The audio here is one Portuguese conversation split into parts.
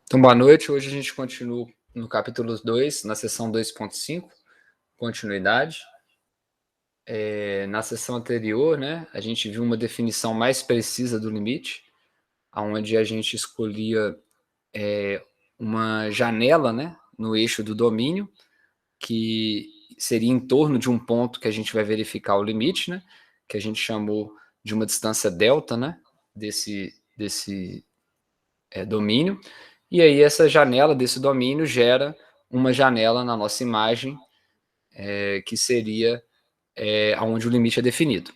Então, boa noite. Hoje a gente continua no capítulo 2, na seção 2.5, continuidade. Na sessão anterior, né, a gente viu uma definição mais precisa do limite, onde a gente escolhia uma janela, né, no eixo do domínio, que seria em torno de um ponto que a gente vai verificar o limite, né, que a gente chamou de uma distância delta, né, desse domínio, e aí essa janela desse domínio gera uma janela na nossa imagem, que seria onde o limite é definido.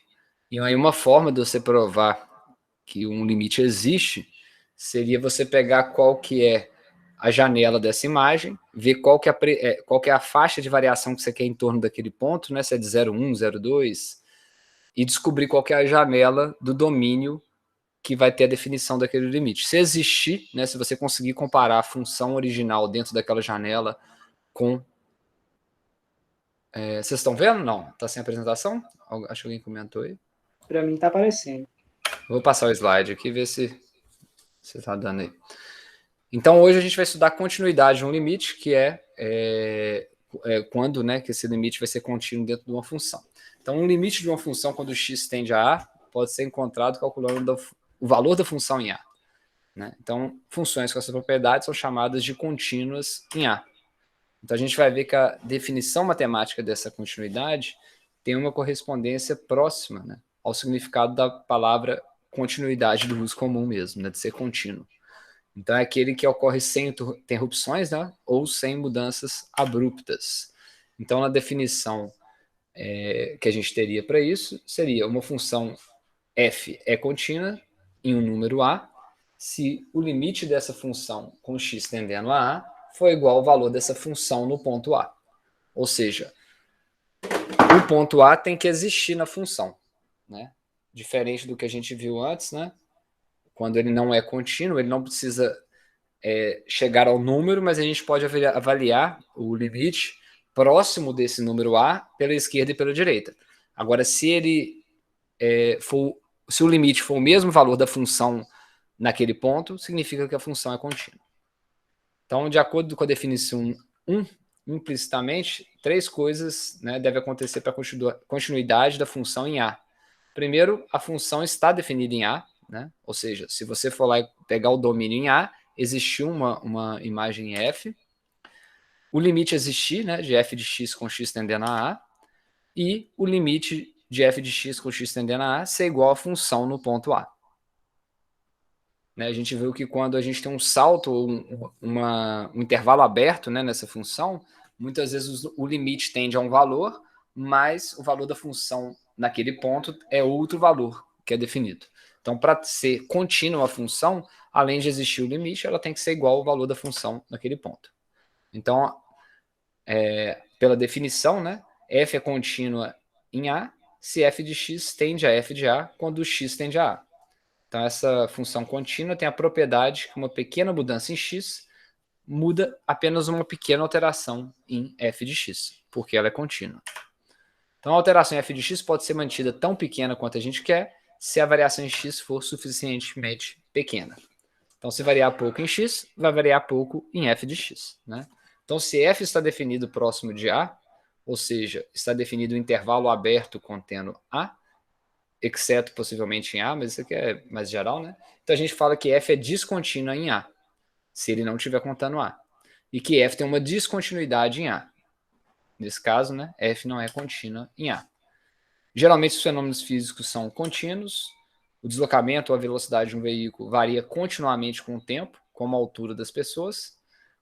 E aí uma forma de você provar que um limite existe seria você pegar qual que é a janela dessa imagem, ver qual que é a faixa de variação que você quer em torno daquele ponto, né, se é de 0,1, 0,2, e descobrir qual que é a janela do domínio que vai ter a definição daquele limite. Se existir, né, se você conseguir comparar a função original dentro daquela janela com... vocês estão vendo? Não? Está sem apresentação? Acho que alguém comentou aí. Para mim está aparecendo. Vou passar o slide aqui e ver se está dando aí. Então, hoje a gente vai estudar a continuidade de um limite, que quando, né, que esse limite vai ser contínuo dentro de uma função. Então, um limite de uma função, quando x tende a A, pode ser encontrado calculando o valor da função em A. Né? Então, funções com essa propriedade são chamadas de contínuas em A. Então, a gente vai ver que a definição matemática dessa continuidade tem uma correspondência próxima, né, ao significado da palavra continuidade do uso comum mesmo, né, de ser contínuo. Então, é aquele que ocorre sem interrupções, né, ou sem mudanças abruptas. Então, na definição que a gente teria para isso, seria uma função f é contínua em um número A, se o limite dessa função com x tendendo a A for igual ao valor dessa função no ponto A. Ou seja, o ponto A tem que existir na função, né? Diferente do que a gente viu antes, né? Quando ele não é contínuo, ele não precisa chegar ao número, mas a gente pode avaliar o limite próximo desse número A pela esquerda e pela direita. Agora, se o limite for o mesmo valor da função naquele ponto, significa que a função é contínua. Então, de acordo com a definição 1, implicitamente, três coisas, né, devem acontecer para a continuidade da função em A. Primeiro, a função está definida em A, né? Ou seja, se você for lá e pegar o domínio em A, existiu uma imagem f, o limite existir, né, de f de x com x tendendo a A, e o limite de f de x com x tendendo a A ser igual à função no ponto A. Né, a gente viu que quando a gente tem um salto, um intervalo aberto, né, nessa função, muitas vezes o limite tende a um valor, mas o valor da função naquele ponto é outro valor que é definido. Então, para ser contínua a função, além de existir o limite, ela tem que ser igual ao valor da função naquele ponto. Então, pela definição, né, f é contínua em A se f de x tende a f de A quando x tende a A. Então, essa função contínua tem a propriedade que uma pequena mudança em x muda apenas uma pequena alteração em f de x, porque ela é contínua. Então, a alteração em f de x pode ser mantida tão pequena quanto a gente quer, se a variação em x for suficientemente pequena. Então, se variar pouco em x, vai variar pouco em f de x. Né? Então, se f está definido próximo de A, ou seja, está definido um intervalo aberto contendo A, exceto possivelmente em A, mas isso aqui é mais geral, né? Então a gente fala que f é descontínua em A, se ele não estiver contando A. E que f tem uma descontinuidade em A. Nesse caso, né, f não é contínua em A. Geralmente os fenômenos físicos são contínuos, o deslocamento ou a velocidade de um veículo varia continuamente com o tempo, como a altura das pessoas,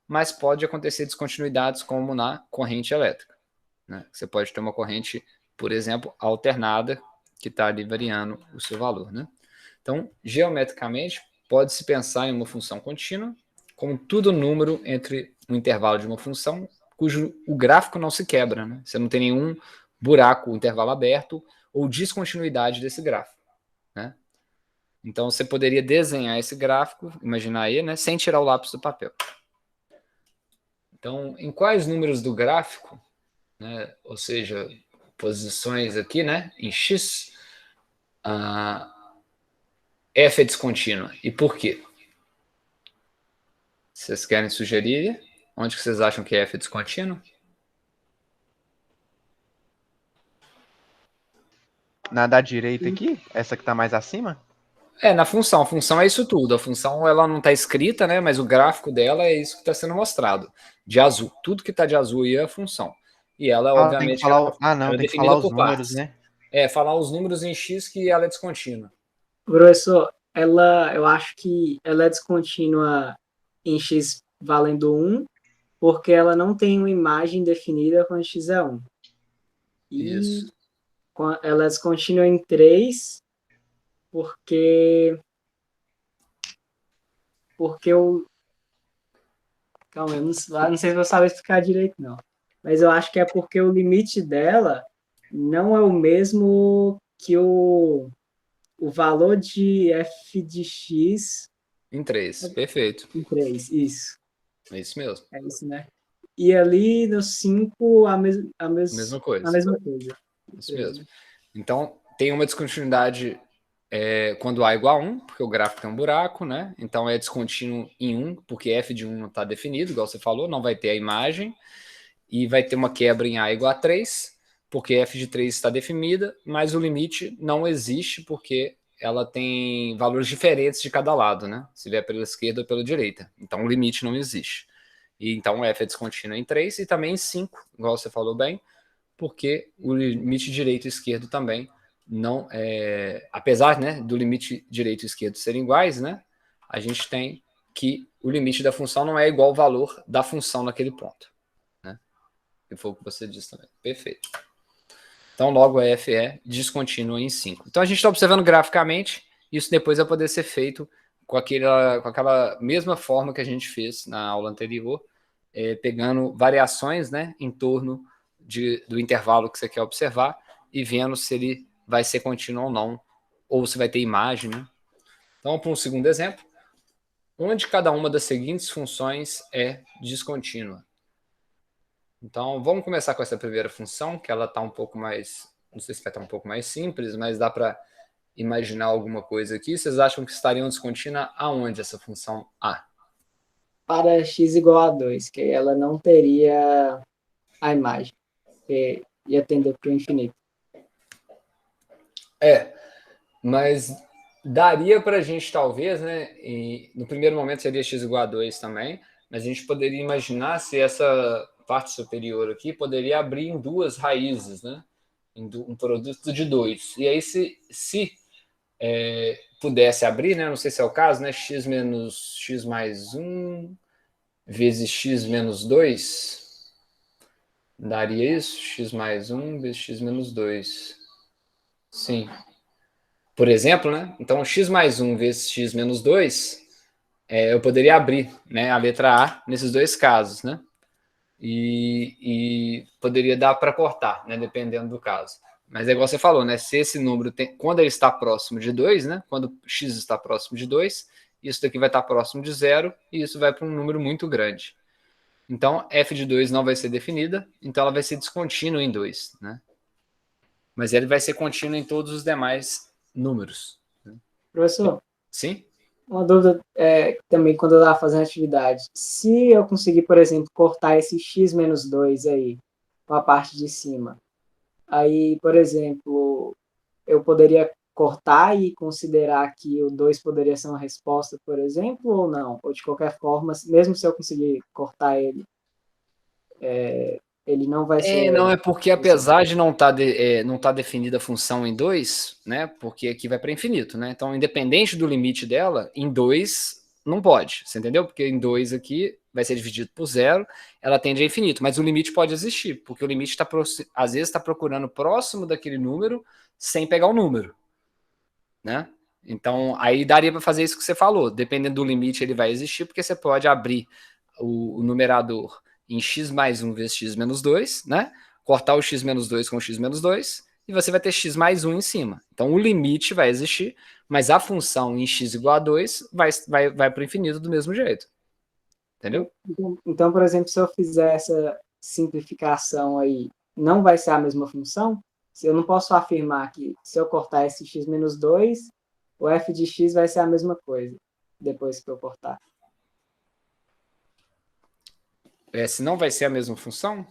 mas pode acontecer descontinuidades como na corrente elétrica. Né? Você pode ter uma corrente, por exemplo, alternada, que está ali variando o seu valor. Né? Então, geometricamente, pode-se pensar em uma função contínua como todo número entre um intervalo de uma função cujo o gráfico não se quebra. Né? Você não tem nenhum buraco, intervalo aberto ou descontinuidade desse gráfico. Né? Então, você poderia desenhar esse gráfico, imaginar aí, né, sem tirar o lápis do papel. Então, em quais números do gráfico, né, ou seja, posições aqui, né, em x, f é descontínua. E por quê? Vocês querem sugerir? Onde que vocês acham que é f descontínuo? Na da direita aqui, essa que tá mais acima? Na função. A função é isso tudo. A função ela não está escrita, né? Mas o gráfico dela é isso que está sendo mostrado. De azul. Tudo que está de azul aí é a função. E ela, Tem que obviamente, falar. Não, ela é tem que falar definida os por números, partes. né? Falar os números em x que ela é descontínua. Professor, eu acho que ela é descontínua em x valendo 1, porque ela não tem uma imagem definida quando x é 1. E Isso. ela é descontínua em 3, porque eu... Calma, eu não sei se eu vou saber explicar direito, não. Mas eu acho que é porque o limite dela não é o mesmo que o valor de f de x Em 3. Perfeito. em 3. Isso. É isso mesmo. É isso, né? E ali no 5, Mesma coisa. a mesma coisa. Isso mesmo. Então, tem uma descontinuidade quando A é igual a 1, porque o gráfico tem um buraco, né? Então é descontínuo em 1, porque f de 1 não está definido, igual você falou, não vai ter a imagem. E vai ter uma quebra em A igual a 3, porque f de 3 está definida, mas o limite não existe, porque ela tem valores diferentes de cada lado, né? Se vier pela esquerda ou pela direita. Então o limite não existe. E então f é descontínua em 3 e também em 5, igual você falou bem, porque o limite direito e esquerdo também não apesar, né, do limite direito e esquerdo serem iguais, né, a gente tem que o limite da função não é igual ao valor da função naquele ponto, né? E foi o que você disse também. Perfeito. Então, logo a f é descontínua em 5. Então, a gente está observando graficamente, isso depois vai poder ser feito com aquela mesma forma que a gente fez na aula anterior, pegando variações, né, em torno do intervalo que você quer observar e vendo se ele vai ser contínuo ou não, ou se vai ter imagem, né? Então, para um segundo exemplo, onde cada uma das seguintes funções é descontínua. Então, vamos começar com essa primeira função, que ela está um pouco mais, não sei se vai estar um pouco mais simples, mas dá para imaginar alguma coisa aqui. Vocês acham que estariam descontínua aonde essa função A? Para x igual a 2, que ela não teria a imagem, que ia tender para o infinito. Mas daria para a gente talvez, né? E no primeiro momento seria x igual a 2 também, mas a gente poderia imaginar se essa parte superior aqui poderia abrir em duas raízes, né? Um produto de 2. E aí, se pudesse abrir, né? Não sei se é o caso, né? X menos x mais 1 vezes x menos 2 daria isso? X mais 1 vezes x menos 2. Sim. Por exemplo, né? Então, x mais 1 vezes x menos 2, eu poderia abrir, né, a letra A nesses dois casos, né? E poderia dar para cortar, né, dependendo do caso. Mas é igual você falou, né? Se esse número quando ele está próximo de 2, né? Quando x está próximo de 2, isso daqui vai estar próximo de 0 e isso vai para um número muito grande. Então, f de 2 não vai ser definida, então ela vai ser descontínua em 2, né? Mas ele vai ser contínuo em todos os demais números. Professor, Sim? uma dúvida também quando eu estava fazendo atividade. Se eu conseguir, por exemplo, cortar esse x menos 2 aí, com a parte de cima, aí, por exemplo, eu poderia cortar e considerar que o 2 poderia ser uma resposta, por exemplo, ou não? Ou de qualquer forma, mesmo se eu conseguir cortar ele, ele não vai ser... Não, é porque apesar de não estar não tá definida a função em 2, né? Porque aqui vai para infinito, né? Então, independente do limite dela, em 2 não pode, você entendeu? Porque em 2 aqui vai ser dividido por 0, ela tende a infinito, mas o limite pode existir, porque o limite às vezes está procurando próximo daquele número sem pegar o número, né? Então, aí daria para fazer isso que você falou. Dependendo do limite, ele vai existir, porque você pode abrir o numerador em x mais 1 vezes x menos 2, né? Cortar o x menos 2 com o x menos 2, e você vai ter x mais 1 em cima. Então, o limite vai existir, mas a função em x igual a 2 vai para o infinito do mesmo jeito. Entendeu? Então, por exemplo, se eu fizer essa simplificação aí, não vai ser a mesma função? Eu não posso afirmar que se eu cortar esse x menos 2, o f de x vai ser a mesma coisa depois que eu cortar. Se não vai ser a mesma função?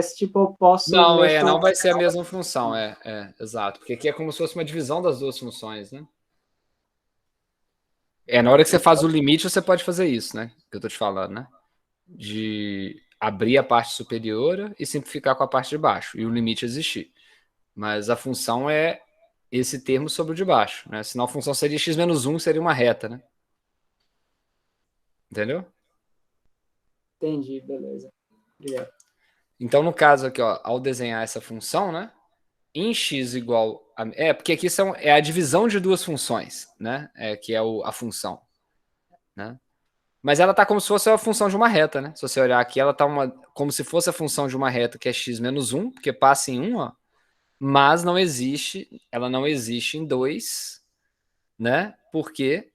Se tipo, eu posso Não, mexer não vai ser a mesma função, exato. Porque aqui é como se fosse uma divisão das duas funções, né? Na hora que você faz o limite, você pode fazer isso, né? Que eu tô te falando, né? De abrir a parte superior e simplificar com a parte de baixo, e o limite existir. Mas a função é esse termo sobre o de baixo, né? Senão a função seria x menos 1, seria uma reta, né? Entendeu? Entendi, beleza. Obrigado. Então, no caso aqui, ó, ao desenhar essa função, né? Em x igual a... porque aqui é a divisão de duas funções, né? Que é a função, né? Mas ela está como se fosse a função de uma reta, né? Se você olhar aqui, ela está como se fosse a função de uma reta que é x menos 1, porque passa em 1, ó, mas não existe, ela não existe em 2, né? Porque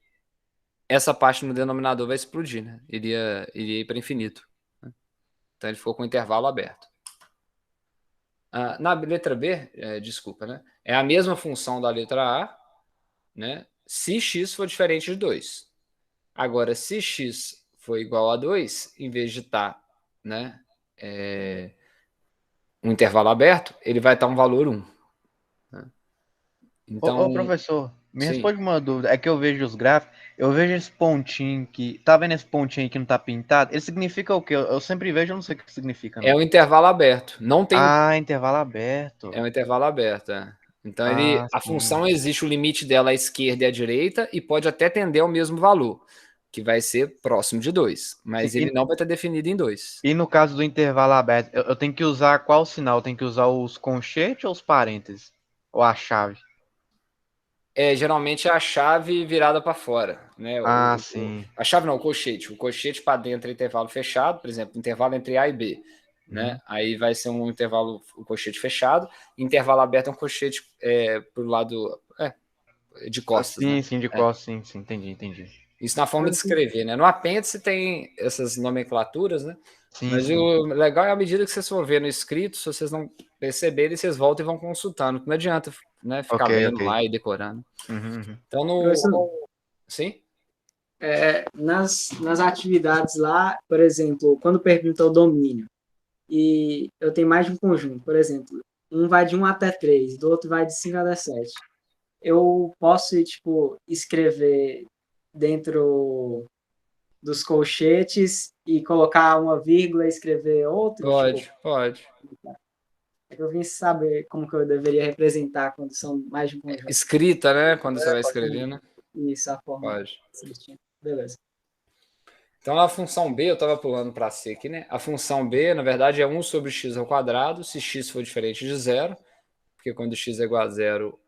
essa parte no denominador vai explodir, né? Iria ir para infinito. Né? Então ele ficou com o intervalo aberto. Na letra B, desculpa, né? É a mesma função da letra A, né? Se x for diferente de 2. Agora, se x for igual a 2, em vez de estar, né, um intervalo aberto, ele vai estar um valor 1. Né? Então, Ô, professor, me sim, responde uma dúvida. É que eu vejo os gráficos, eu vejo esse pontinho que. Tá vendo esse pontinho aí que não tá pintado? Ele significa o quê? Eu sempre vejo, eu não sei o que significa, é não. um intervalo aberto. Não tem. Ah, intervalo aberto. É um intervalo aberto. Então, Ah, a sim. função existe o limite dela à esquerda e à direita e pode até tender ao mesmo valor, que vai ser próximo de 2. Sim. Mas ele não vai estar definido em 2. E no caso do intervalo aberto, eu tenho que usar qual sinal? Eu tenho que usar os conchetes ou os parênteses? Ou a chave? Geralmente é a chave virada para fora, né? Ah, sim. A chave não, o colchete. O colchete para dentro é intervalo fechado, por exemplo, intervalo entre A e B, né? Uhum. Aí vai ser um intervalo, o colchete fechado. Intervalo aberto é um colchete pro lado de costas, né? Sim, de costas, sim, entendi. Isso na forma de escrever, né? No apêndice tem essas nomenclaturas, né? Mas Sim. o legal é à medida que vocês for ver no escrito, se vocês não perceberem, vocês voltam e vão consultando. Não adianta, né, ficar Ok. lendo lá e decorando. Uhum. Então, Professor, sim? nas atividades lá, por exemplo, quando pergunta o domínio, e eu tenho mais de um conjunto, por exemplo, um vai de 1 até 3, do outro vai de 5 até 7. Eu posso, tipo, escrever dentro dos colchetes e colocar uma vírgula e escrever outro, tipo, Pode. eu vim saber como que eu deveria representar quando são mais de um conjunto. Escrita, né? Quando você vai escrever, né? Isso, a forma Pode. certinha. Beleza. Então, a função B, eu estava pulando para C aqui, né? A função B, na verdade, é 1 sobre x ao quadrado, se x for diferente de zero, porque quando x é igual a zero,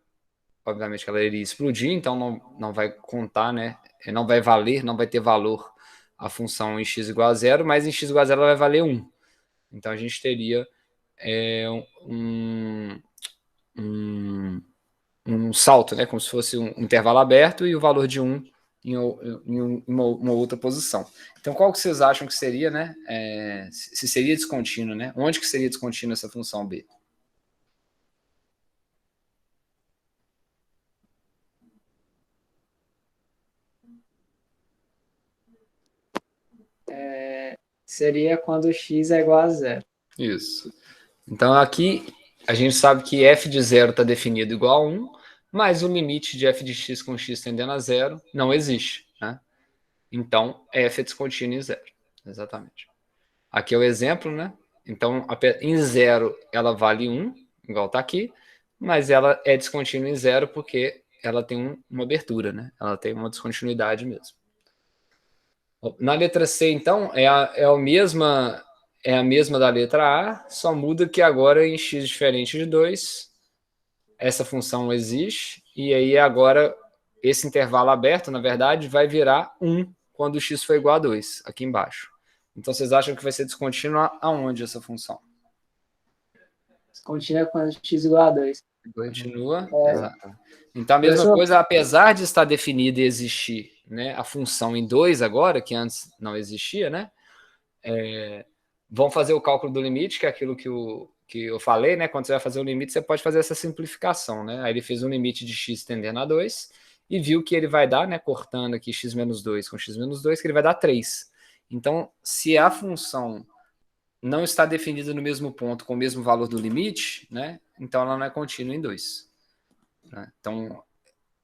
obviamente que ela iria explodir, então não vai contar, né? Não vai valer, não vai ter valor a função em x igual a zero, mas em x igual a zero ela vai valer 1. Então, a gente teria um salto, né? Como se fosse um intervalo aberto e o valor de 1 em uma outra posição. Então, qual que vocês acham que seria, né? Se seria descontínuo, né? Onde que seria descontínuo essa função B? Seria quando x é igual a zero. Isso. Então, aqui a gente sabe que f de zero está definido igual a 1, mas o limite de f de x com x tendendo a zero não existe, né? Então, f é descontínuo em zero. Exatamente. Aqui é o exemplo, né? Então, em zero ela vale 1, igual está aqui, mas ela é descontínua em zero porque ela tem uma abertura, né? Ela tem uma descontinuidade mesmo. Na letra C, então, é a mesma da letra A, só muda que agora em x diferente de 2, essa função existe, e aí agora esse intervalo aberto, na verdade, vai virar 1 quando x for igual a 2, aqui embaixo. Então, vocês acham que vai ser descontínua aonde essa função? Continua quando x igual a 2. Continua, exato. Então, a mesma Professor, coisa, apesar de estar definida e existir, né, a função em 2 agora, que antes não existia, né? Vão fazer o cálculo do limite, que é aquilo que eu falei, né? Quando você vai fazer o limite, você pode fazer essa simplificação, né? Aí ele fez um limite de x tendendo a 2 e viu que ele vai dar, né? Cortando aqui x menos 2 com x menos 2, que ele vai dar 3. Então, se a função não está definida no mesmo ponto com o mesmo valor do limite, né, então ela não é contínua em 2. Né? Então,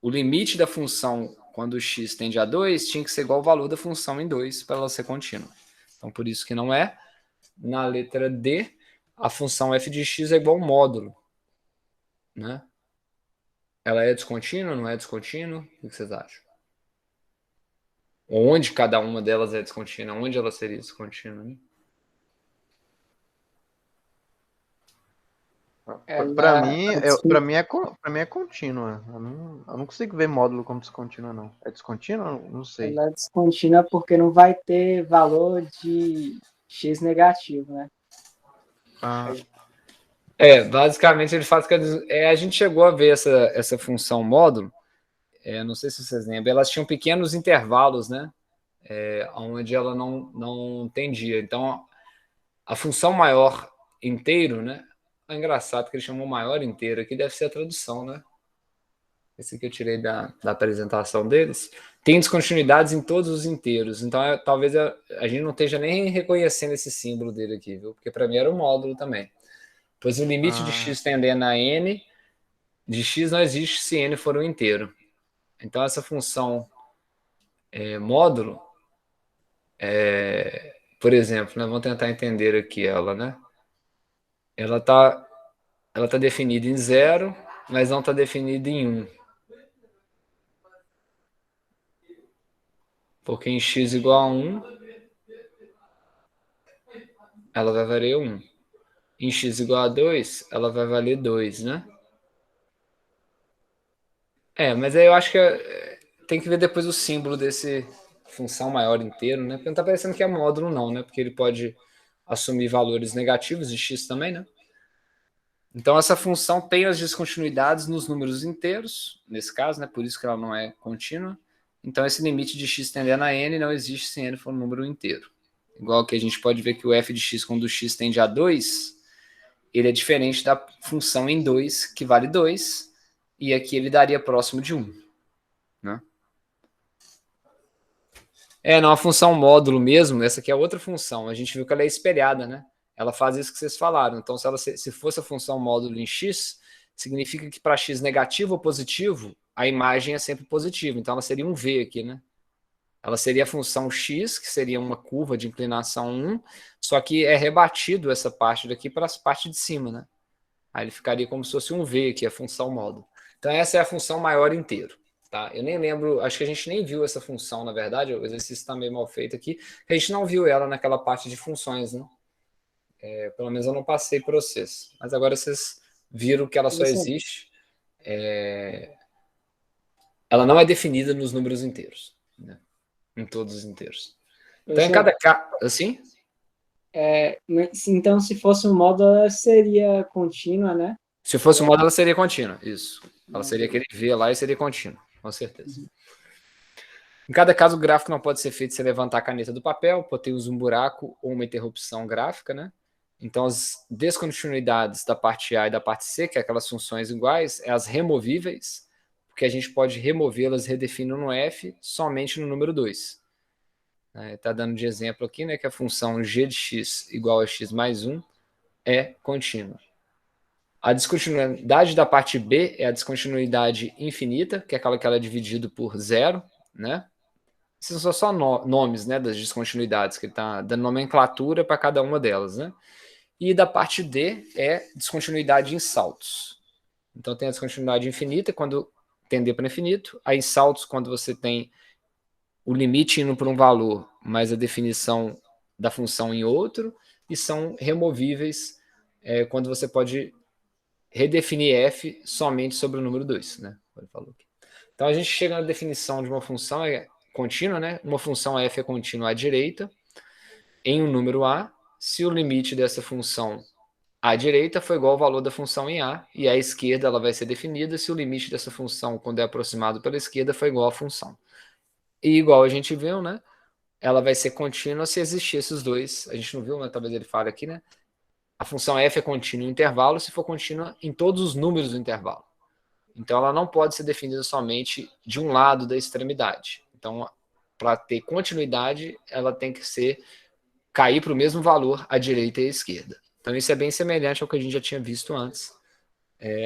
o limite da função quando x tende a 2 tinha que ser igual ao valor da função em 2 para ela ser contínua. Então, por isso que não é. Na letra D, a função f de x é igual ao módulo. Né? Ela é descontínua, não é descontínua? O que vocês acham? Onde cada uma delas é descontínua? Onde ela seria descontínua? Né? Para mim é contínua. Eu não consigo ver módulo como descontínua, não. É descontínua? Não sei. Ela é descontínua porque não vai ter valor de x negativo, né? Basicamente ele faz que a gente chegou a ver essa função módulo, não sei se vocês lembram, elas tinham pequenos intervalos, né? Onde ela não tendia. Então, a função maior inteiro, né? É engraçado que ele chamou maior inteiro aqui, deve ser a tradução, né? Esse que eu tirei da apresentação deles. Tem descontinuidades em todos os inteiros. Então, talvez a gente não esteja nem reconhecendo esse símbolo dele aqui, viu? Porque para mim era um módulo também. Pois o limite de x tendendo a n de x não existe se n for um inteiro. Então, essa função módulo, por exemplo, né, vamos tentar entender aqui ela, né? Ela tá definida em 0, mas não está definida em 1. Porque em x igual a 1, ela vai valer 1. Em x igual a 2, ela vai valer 2, né? Mas aí eu acho que tem que ver depois o símbolo desse função maior inteiro, né? Porque não está parecendo que é módulo não, né? Porque ele pode assumir valores negativos de x também, né? Então essa função tem as descontinuidades nos números inteiros, nesse caso, né? Por isso que ela não é contínua. Então esse limite de x tendendo a n não existe se n for um número inteiro. Igual que a gente pode ver que o f de x, quando o x tende a 2, ele é diferente da função em 2, que vale 2, e aqui ele daria próximo de 1. Né? Não, a função módulo mesmo, essa aqui é outra função. A gente viu que ela é espelhada, né? Ela faz isso que vocês falaram. Então, se fosse a função módulo em x, significa que para x negativo ou positivo, a imagem é sempre positiva. Então, ela seria um V aqui, né? Ela seria a função x, que seria uma curva de inclinação 1, só que é rebatido essa parte daqui para a parte de cima, né? Aí ele ficaria como se fosse um V aqui, a função módulo. Então, essa é a função maior inteiro. Tá? Eu nem lembro, acho que a gente nem viu essa função, na verdade, o exercício está meio mal feito aqui, a gente não viu ela naquela parte de funções, né? Pelo menos eu não passei para vocês. Mas agora vocês viram que ela só existe. Ela não é definida nos números inteiros, né? Em todos os inteiros. Então, em cada caso, assim? Então, se fosse um módulo, ela seria contínua, né? Se fosse um módulo, ela seria contínua, isso. Ela seria aquele V lá e seria contínua, com certeza. Em cada caso, o gráfico não pode ser feito sem levantar a caneta do papel, pode ter um buraco ou uma interrupção gráfica, né? Então, as descontinuidades da parte A e da parte C, que é aquelas funções iguais, as removíveis, porque a gente pode removê-las redefinindo no F somente no número 2. Está dando de exemplo aqui, né, que a função g de x igual a x mais 1 é contínua. A descontinuidade da parte B é a descontinuidade infinita, que é aquela que ela é dividida por 0, né? Esses são só nomes, né, das descontinuidades, que ele está dando nomenclatura para cada uma delas, né? E da parte D é descontinuidade em saltos. Então tem a descontinuidade infinita, quando tender para infinito. Aí em saltos, quando você tem o limite indo para um valor, mas a definição da função em outro. E são removíveis quando você pode redefinir f somente sobre o número 2. Né? Então a gente chega na definição de uma função contínua, né? Uma função f é contínua à direita em um número a, se o limite dessa função à direita for igual ao valor da função em a, e à esquerda ela vai ser definida se o limite dessa função, quando é aproximado pela esquerda, for igual à função. E igual a gente viu, né? Ela vai ser contínua se existir esses dois. A gente não viu, mas talvez ele fale aqui, né? A função f é contínua em intervalo se for contínua em todos os números do intervalo. Então, ela não pode ser definida somente de um lado da extremidade. Então, para ter continuidade, ela tem que cair para o mesmo valor à direita e à esquerda. Então, isso é bem semelhante ao que a gente já tinha visto antes,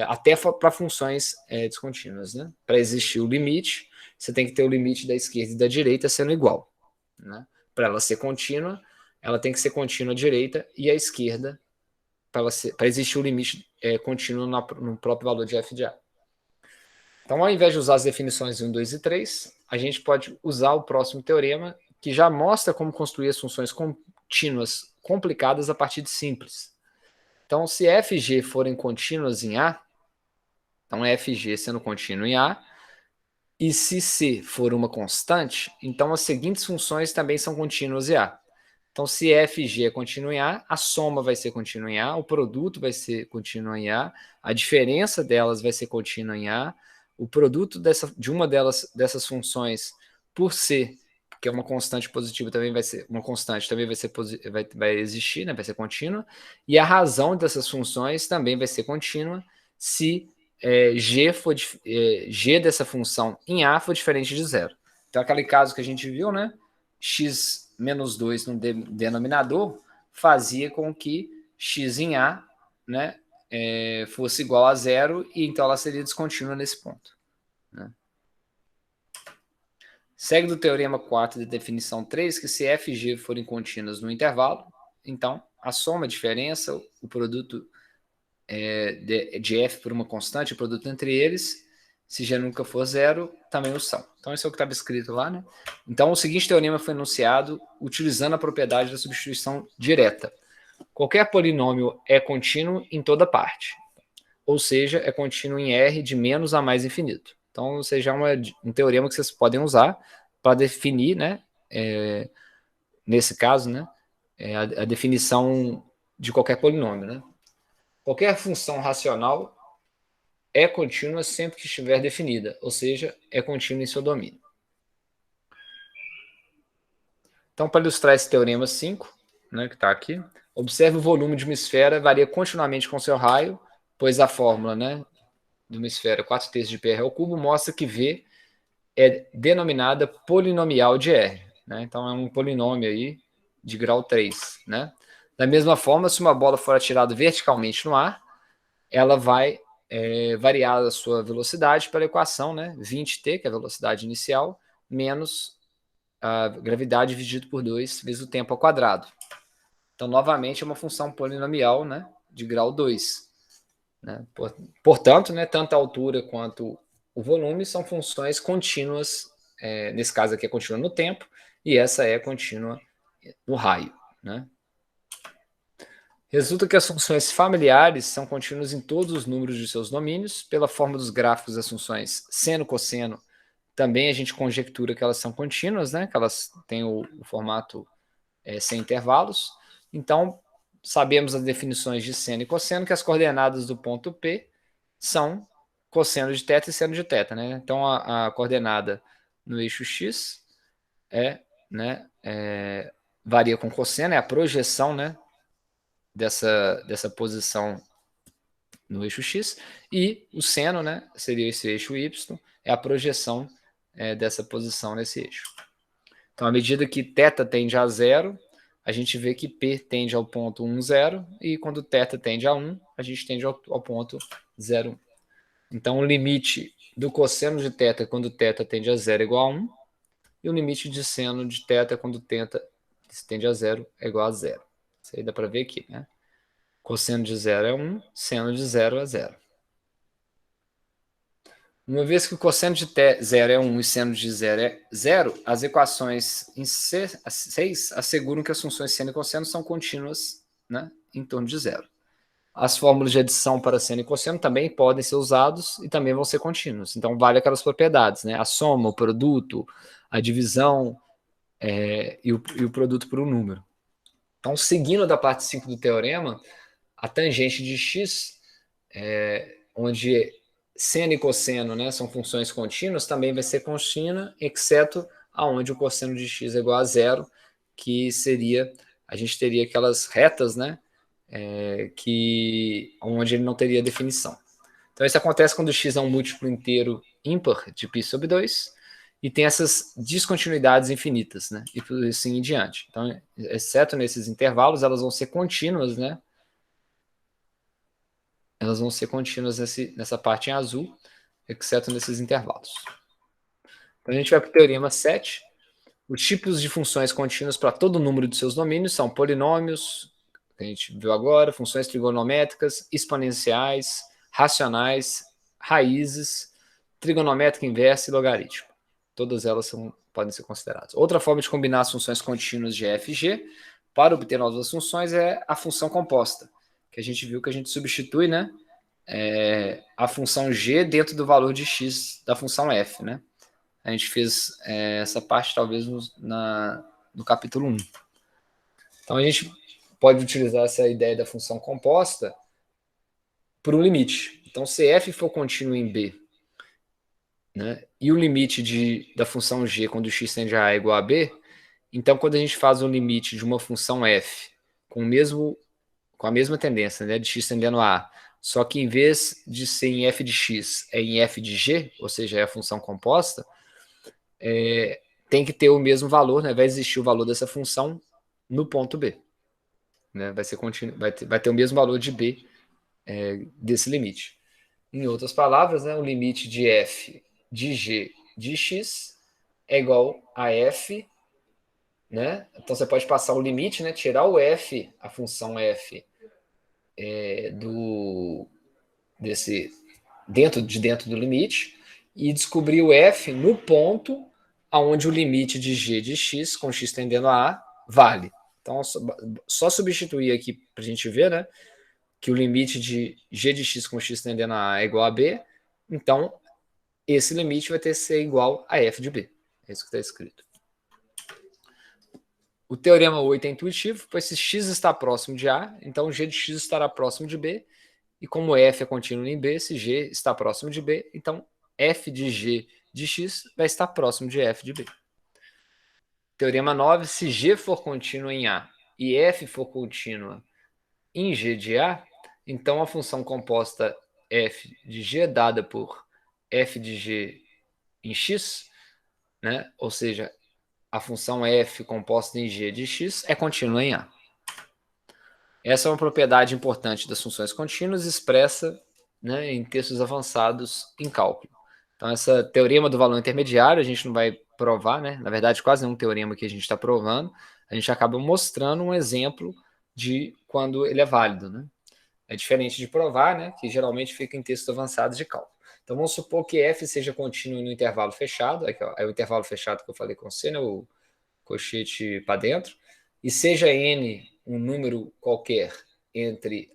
até para funções descontínuas. Né? Para existir o limite, você tem que ter o limite da esquerda e da direita sendo igual. Né? Para ela ser contínua, ela tem que ser contínua à direita e à esquerda, para existir o limite contínuo no próprio valor de f de A. Então, ao invés de usar as definições 1, 2 e 3, a gente pode usar o próximo teorema, que já mostra como construir as funções contínuas complicadas a partir de simples. Então, se f e g forem contínuas em A, então f e g sendo contínuo em A, e se c for uma constante, então as seguintes funções também são contínuas em A. Então, se f e g é contínuo em A, a soma vai ser contínua em A, o produto vai ser contínuo em A, a diferença delas vai ser contínua em A, o produto de uma dessas funções por C, que é uma constante positiva, também vai ser uma constante, também vai existir, né, vai ser contínua, e a razão dessas funções também vai ser contínua se g dessa função em A for diferente de zero. Então, aquele caso que a gente viu, né, x menos 2 no denominador fazia com que x em A, né, fosse igual a zero, e então ela seria descontínua nesse ponto. Né? Segue do teorema 4 de definição 3 que se f e g forem contínuas no intervalo, então a soma, a diferença, o produto de f por uma constante, o produto entre eles, se g nunca for zero, também o são. Então, isso é o que estava escrito lá. Né? Então, o seguinte teorema foi enunciado utilizando a propriedade da substituição direta. Qualquer polinômio é contínuo em toda parte, ou seja, é contínuo em R de menos a mais infinito. Então, ou seja, é um teorema que vocês podem usar para definir, né, nesse caso, né, a definição de qualquer polinômio. Né? Qualquer função racional é contínua sempre que estiver definida, ou seja, é contínua em seu domínio. Então, para ilustrar esse teorema 5, né, que está aqui, observe o volume de uma esfera varia continuamente com seu raio, pois a fórmula, né, de uma esfera 4/3 de PR ao cubo mostra que V é denominada polinomial de R. Né? Então, é um polinômio aí de grau 3. Né? Da mesma forma, se uma bola for atirada verticalmente no ar, ela vai variar a sua velocidade pela equação, né? 20t, que é a velocidade inicial, menos a gravidade dividido por 2 vezes o tempo ao quadrado. Então, novamente, é uma função polinomial, né, de grau 2. Né? Portanto, né, tanto a altura quanto o volume são funções contínuas, nesse caso aqui é contínua no tempo, e essa é contínua no raio. Né? Resulta que as funções familiares são contínuas em todos os números de seus domínios. Pela forma dos gráficos das funções seno e cosseno, também a gente conjectura que elas são contínuas, né? Que elas têm o formato sem intervalos. Então, sabemos as definições de seno e cosseno, que as coordenadas do ponto P são cosseno de θ e seno de θ. Né? Então, a coordenada no eixo x varia com cosseno, é a projeção, né, dessa posição no eixo x, e o seno, né, seria esse eixo y, é a projeção dessa posição nesse eixo. Então, à medida que θ tende a zero, a gente vê que P tende ao ponto 1, 0, e quando θ tende a 1, a gente tende ao ponto 0, 1. Então, o limite do cosseno de θ quando θ tende a 0 é igual a 1, e o limite de seno de θ quando θ tende a 0 é igual a 0. Isso aí dá para ver aqui, né? Cosseno de 0 é 1, seno de 0 é 0. Uma vez que o cosseno de 0 é 1 e seno de 0 é 0, as equações em 6 asseguram que as funções seno e cosseno são contínuas, né, em torno de 0. As fórmulas de adição para seno e cosseno também podem ser usados e também vão ser contínuos. Então, vale aquelas propriedades, né? A soma, o produto, a divisão e o produto por um número. Então, seguindo da parte 5 do teorema, a tangente de x, onde seno e cosseno, né, são funções contínuas, também vai ser contínua, exceto aonde o cosseno de x é igual a 0, que seria, a gente teria aquelas retas, né, onde ele não teria definição. Então, isso acontece quando x é um múltiplo inteiro ímpar de π sobre 2, e tem essas descontinuidades infinitas, né? E por assim em diante. Então, exceto nesses intervalos, elas vão ser contínuas, né? Elas vão ser contínuas nessa parte em azul, exceto nesses intervalos. Então, a gente vai para o teorema 7. Os tipos de funções contínuas para todo número de seus domínios são polinômios, que a gente viu agora, funções trigonométricas, exponenciais, racionais, raízes, trigonométrica inversa e logaritmo. Todas elas podem ser consideradas. Outra forma de combinar as funções contínuas de f e g para obter novas funções é a função composta, que a gente viu que a gente substitui, né, a função g dentro do valor de x da função f, né? A gente fez essa parte talvez no capítulo 1. Então a gente pode utilizar essa ideia da função composta por um limite. Então se f for contínuo em b, né, e o limite da função g quando x tende a A é igual a b, então quando a gente faz um limite de uma função f com a mesma tendência, né, de x tendendo a A, só que em vez de ser em f de x, é em f de g, ou seja, é a função composta, tem que ter o mesmo valor, né? Vai existir o valor dessa função no ponto B. Né? Vai ter o mesmo valor de B desse limite. Em outras palavras, né, o limite de f de g de x é igual a f, né? Então você pode passar o limite, né, tirar o f, a função f dentro do limite e descobrir o f no ponto aonde o limite de g de x, com x tendendo a A, vale. Então, só substituir aqui para a gente ver, né, que o limite de g de x com x tendendo a A é igual a b, então esse limite vai ter que ser igual a f de b. É isso que está escrito. O teorema 8 é intuitivo, pois se x está próximo de A, então g de x estará próximo de b, e como f é contínuo em b, se g está próximo de b, então f de g de x vai estar próximo de f de b. Teorema 9, se g for contínuo em A e f for contínua em g de A, então a função composta f de g é dada por f de g em x, né? Ou seja, a função f composta em g de x é contínua em A. Essa é uma propriedade importante das funções contínuas expressa, né, em textos avançados em cálculo. Então, essa teorema do valor intermediário a gente não vai provar, né? Na verdade, quase nenhum teorema que a gente está provando. A gente acaba mostrando um exemplo de quando ele é válido, né? É diferente de provar, né? Que geralmente fica em textos avançados de cálculo. Então, vamos supor que f seja contínuo no intervalo fechado. Aqui, ó, é o intervalo fechado que eu falei com você, né? O colchete para dentro. E seja n um número qualquer entre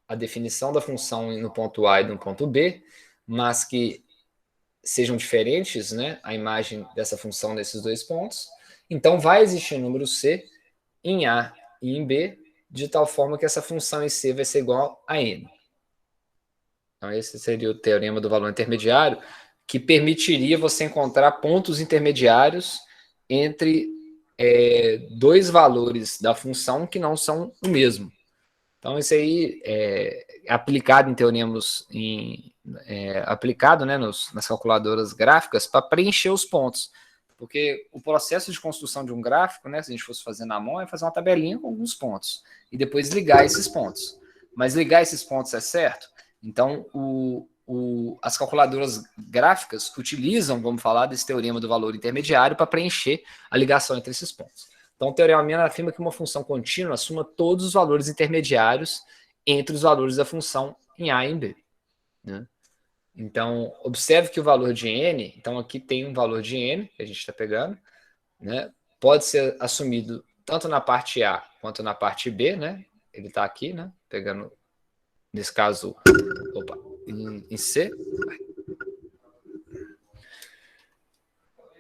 a definição da função no ponto A e no ponto B, mas que sejam diferentes, né, a imagem dessa função nesses dois pontos, então vai existir um número C em A e em B, de tal forma que essa função em C vai ser igual a N. Então esse seria o teorema do valor intermediário, que permitiria você encontrar pontos intermediários entre dois valores da função que não são o mesmo. Então, isso aí é aplicado em teoremas, aplicado, né, nas calculadoras gráficas para preencher os pontos. Porque o processo de construção de um gráfico, né, se a gente fosse fazer na mão, é fazer uma tabelinha com alguns pontos e depois ligar esses pontos. Mas ligar esses pontos é certo? Então, as calculadoras gráficas utilizam, vamos falar, desse teorema do valor intermediário para preencher a ligação entre esses pontos. Então, o teorema Mena afirma que uma função contínua assuma todos os valores intermediários entre os valores da função em A e em B. Né? Então, observe que o valor de n, então aqui tem um valor de n, que a gente está pegando, né? Pode ser assumido tanto na parte A quanto na parte B, né? Ele está aqui, né? Pegando, nesse caso, em C.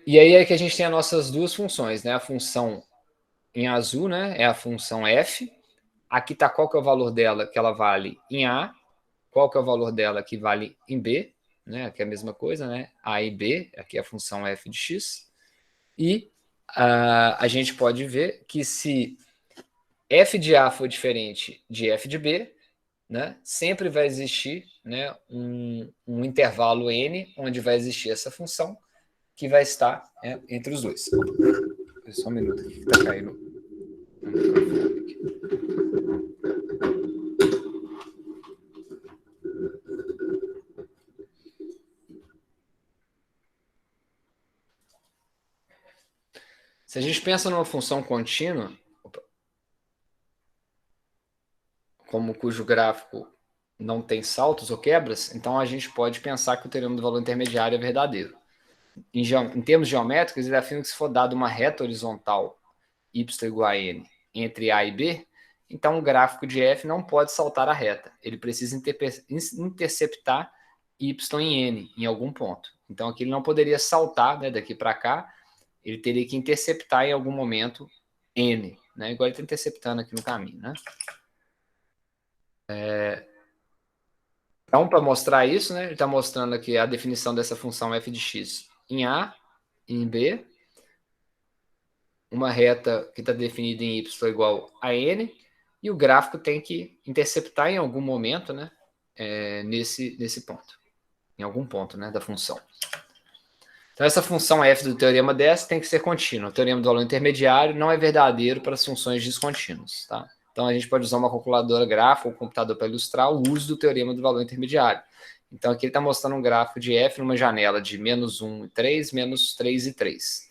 E aí é que a gente tem as nossas duas funções, né? A função em azul, né, é a função f. Aqui está qual que é o valor dela, que ela vale em A. Qual que é o valor dela que vale em B, né? Aqui é a mesma coisa, né? A e B, aqui é a função f de x. E a gente pode ver que se f de A for diferente de f de B, né, sempre vai existir, né, um intervalo n onde vai existir essa função. que vai estar entre os dois. Só um minuto aqui que está caindo. Se a gente pensa numa função contínua, como cujo gráfico não tem saltos ou quebras, então a gente pode pensar que o teorema do valor intermediário é verdadeiro. Em termos geométricos, ele afirma que se for dado uma reta horizontal y igual a n entre A e B, então o gráfico de f não pode saltar a reta. Ele precisa interceptar y em n, em algum ponto. Então aqui ele não poderia saltar, né, daqui para cá, ele teria que interceptar em algum momento n, né, igual ele está interceptando aqui no caminho. Né? Então, para mostrar isso, né, ele está mostrando aqui a definição dessa função f de x em A e em B, uma reta que está definida em y igual a n, e o gráfico tem que interceptar em algum momento, né, nesse ponto, em algum ponto, né, da função. Então, essa função f do teorema dessa tem que ser contínua. O teorema do valor intermediário não é verdadeiro para as funções descontínuas. Tá? Então, a gente pode usar uma calculadora gráfica ou computador para ilustrar o uso do teorema do valor intermediário. Então, aqui ele está mostrando um gráfico de f numa janela de menos 1 e 3, menos 3 e 3.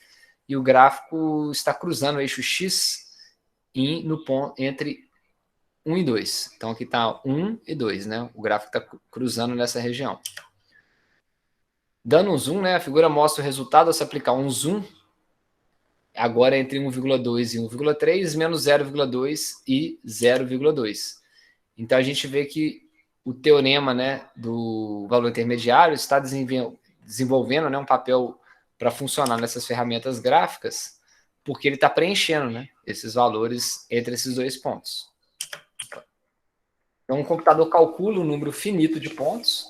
E o gráfico está cruzando o eixo x no ponto entre 1 e 2. Então, aqui está 1 e 2, né? O gráfico está cruzando nessa região. Dando um zoom, né, a figura mostra o resultado ao se aplicar um zoom, agora entre 1,2 e 1,3, menos 0,2 e 0,2. Então, a gente vê que o teorema, né, do valor intermediário está desenvolvendo, né, um papel para funcionar nessas ferramentas gráficas, porque ele está preenchendo, né, esses valores entre esses dois pontos. Então, um computador calcula um número finito de pontos,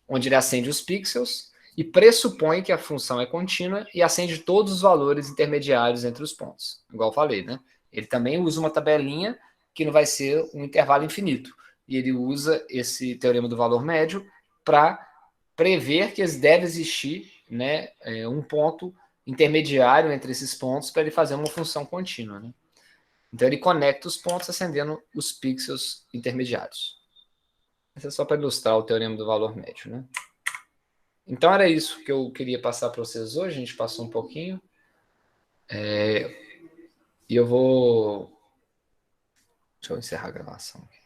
onde ele acende os pixels, e pressupõe que a função é contínua e acende todos os valores intermediários entre os pontos. Igual eu falei, né? Ele também usa uma tabelinha que não vai ser um intervalo infinito. E ele usa esse teorema do valor médio para prever que deve existir, né, um ponto intermediário entre esses pontos para ele fazer uma função contínua. Né? Então ele conecta os pontos acendendo os pixels intermediários. Isso é só para ilustrar o teorema do valor médio, né? Então era isso que eu queria passar para vocês hoje, a gente passou um pouquinho. E eu vou... Deixa eu encerrar a gravação aqui.